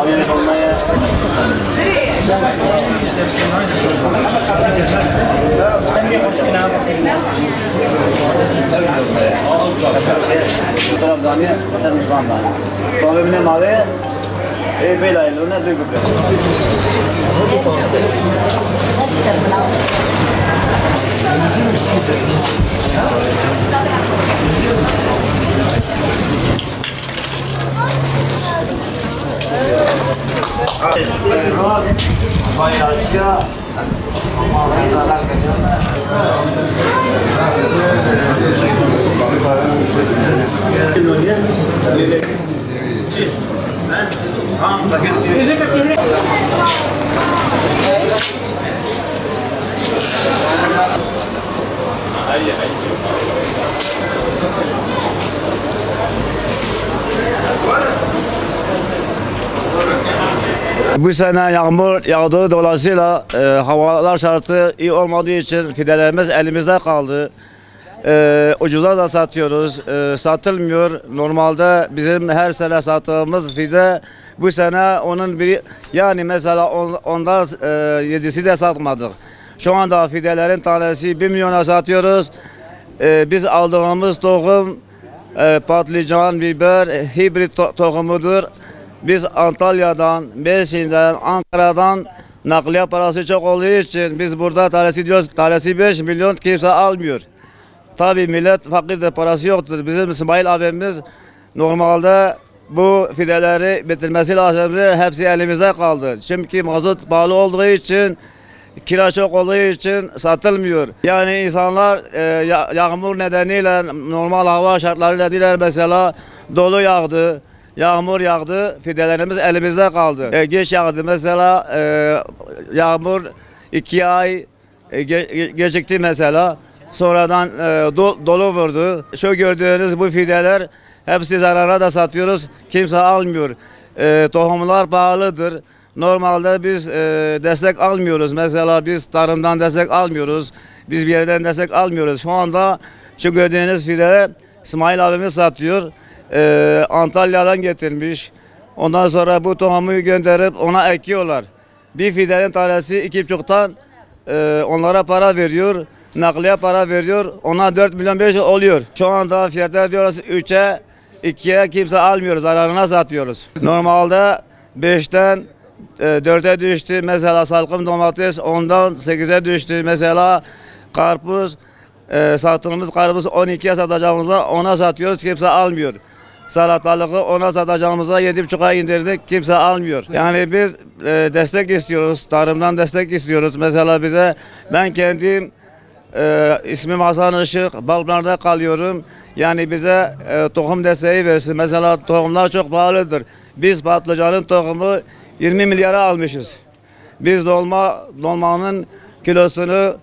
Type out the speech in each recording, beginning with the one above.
Abi olmaya. Tarafdaniye, tarafdaniye. Problemine mavi, bela iluna duygu. Bu sene yağmur yağdığı dolayısıyla havalar şartı iyi olmadığı için fidelerimiz elimizde kaldı. Ucuza da satıyoruz, satılmıyor. Normalde bizim her sene sattığımız fide bu sene onun bir yani mesela onda 7'si de satmadık. Şu anda fidelerin tanesi 1 milyona satıyoruz. Biz aldığımız tohum patlıcan, biber, hibrit tohumudur. Biz Antalya'dan, Mersin'den, Ankara'dan nakliye parası çok olduğu için biz burada tanesi diyoruz, tanesi 5 milyon kimse almıyor. Tabii millet fakirdir, parası yoktur. Bizim İsmail abimiz normalde bu fideleri bitirmesi lazımdı. Hepsi elimizde kaldı. Çünkü mazot pahalı olduğu için, kira çok olduğu için satılmıyor. Yani insanlar yağmur nedeniyle, normal hava şartları nedeniyle mesela dolu yağdı. Yağmur yağdı, fidelerimiz elimizde kaldı. Geç yağdı mesela, yağmur 2 ay gecikti mesela. Sonradan dolu vurdu. Şu gördüğünüz bu fideler hepsi zarara da satıyoruz. Kimse almıyor. Tohumlar pahalıdır. Normalde biz destek almıyoruz. Mesela biz tarımdan destek almıyoruz. Biz bir yerden destek almıyoruz. Şu anda şu gördüğünüz fideler İsmail abimiz satıyor. Antalya'dan getirmiş. Ondan sonra bu tohumu gönderip ona ekiyorlar. Bir fidenin tanesi 2,5'tan onlara para veriyor. Nakliye para veriyor. Ona 4 milyon 5 oluyor. Şu anda fiyatlar diyoruz 3'e 2'ye kimse almıyoruz. Zararına satıyoruz. Normalde 5'ten 4'e düştü. Mesela salkım domates 10'dan 8'e düştü. Mesela karpuz sattığımız karpuz 12'ye satacağımızda 10'a satıyoruz. Kimse almıyor. Salatalığı ona satacağımıza 7,5'a indirdik. Kimse almıyor. Yani biz destek istiyoruz. Tarımdan destek istiyoruz. Mesela bize ben kendim ismim Hasan Işık. Balpınar'da kalıyorum. Yani bize tohum desteği versin. Mesela tohumlar çok pahalıdır. Biz patlıcanın tohumu 20 milyara almışız. Biz dolmanın kilosunu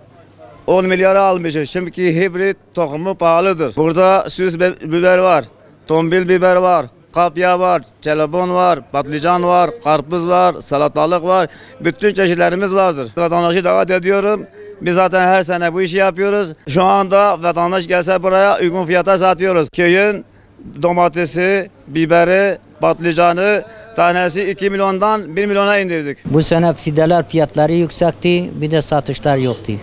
10 milyara almışız. Çünkü hibrit tohumu pahalıdır. Burada süs biber var. Tombil biber var, kapya var, çelebon var, patlıcan var, karpuz var, salatalık var. Bütün çeşitlerimiz vardır. Vatandaşı davet ediyorum. Biz zaten her sene bu işi yapıyoruz. Şu anda vatandaş gelse buraya uygun fiyata satıyoruz. Köyün domatesi, biberi, patlıcanı tanesi 2 milyondan 1 milyona indirdik. Bu sene fideler fiyatları yüksekti, bir de satışlar yoktu.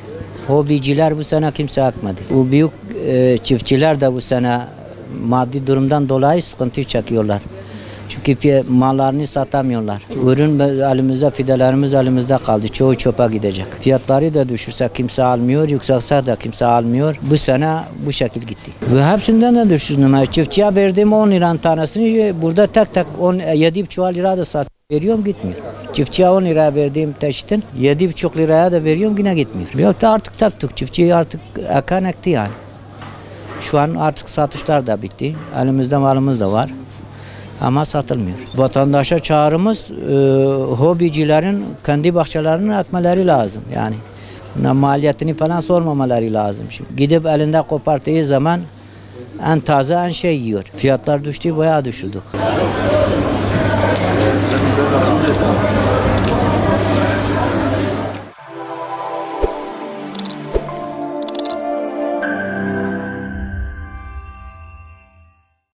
Hobiciler bu sene kimse akmadı. O büyük çiftçiler de bu sene maddi durumdan dolayı sıkıntı çekiyorlar. Çünkü mallarını satamıyorlar. Ürün elimizde, fidelerimiz elimizde kaldı. Çoğu çöpe gidecek. Fiyatları da düşürse kimse almıyor, yükselse de kimse almıyor. Bu sene bu şekil gitti. Ve hepsinden de düşürdüm. Çiftçiye verdiğim 10 liranın tanesini burada tek 7,5 lira da veriyorum, gitmiyor. Çiftçiye 10 liraya verdiğim teşhitin 7,5 liraya da veriyorum, yine gitmiyor. Yok da artık taktık. Çiftçi artık ekan ekti yani. Şu an artık satışlar da bitti. Elimizde malımız da var. Ama satılmıyor. Vatandaşa çağrımız hobicilerin kendi bahçelerini ekmeleri lazım. Yani buna maliyetini falan sormamaları lazım. Şimdi gidip elinde koparttığı zaman en taze en şey yiyor. Fiyatlar düştü, bayağı düşürdük.